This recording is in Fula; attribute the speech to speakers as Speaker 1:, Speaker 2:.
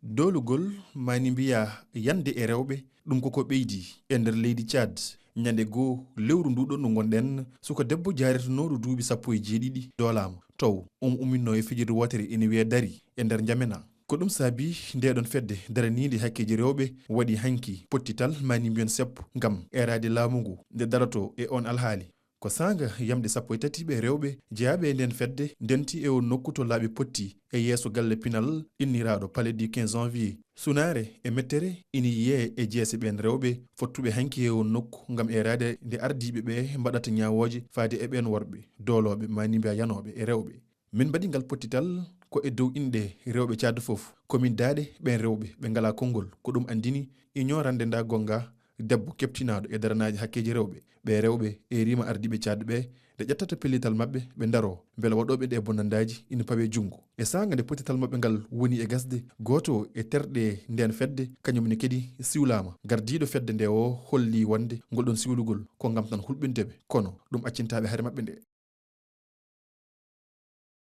Speaker 1: doolugol mani mbiya yande e rewɓe ɗum koko ɓeydi e nder leydi Tchad ñande goo lewru nduɗon ndu gonɗen suko debbo jaretenoɗo duuɓi 17 doolama taw umminno e fijirde wotere ina wiye dari e nder Njamena. Ko ɗum saabi ndeɗon fedde daraniiɗe hakkeeji rewɓe waɗi hanki pottital mani mbiyon seppo ngam erade laamu ngu nde darato e on alhaali. Ko sanga yamde 13 ɓe rewɓe jeyaɓe e nden fedde ndenti e on nokku to laaɓi potti e yeeso galle pinal inniraɗo Pelle du 15 janvier. Sunare e mettere ina yiye e jeese ɓen rewɓe fottuɓe hanki e on nokku ngam erade nde ardiɓe ɓe mbaɗata ñawoje faade e ɓen worɓe dooloɓe mani mbiya yanoɓe e rewɓe. Min mbaɗi ngal pottital ko e dow inɗe rewɓe Tchad fof komin daaɗe ɓen rewɓe ɓe ngala konngol ko ɗum andini ignorande nda gonga debbo keptinaɗo e daranaji hakkeji rewɓe ɓe rewɓe e rima ardiɓe Tchad ɓe nde ƴettata pellital mabɓe ɓe daro beele waɗoɓe ɗe bonandaji ina pawe jungo e sanga nde pottital mabɓe ngal woni e gasde gooto e terɗe nden fedde kañumne kadi siwlama gardiɗo fedde nde o holli wonde ngol ɗon siwlugol ko ngam tan hulɓindeɓe kono ɗum accintaɓe haare mabɓe nde.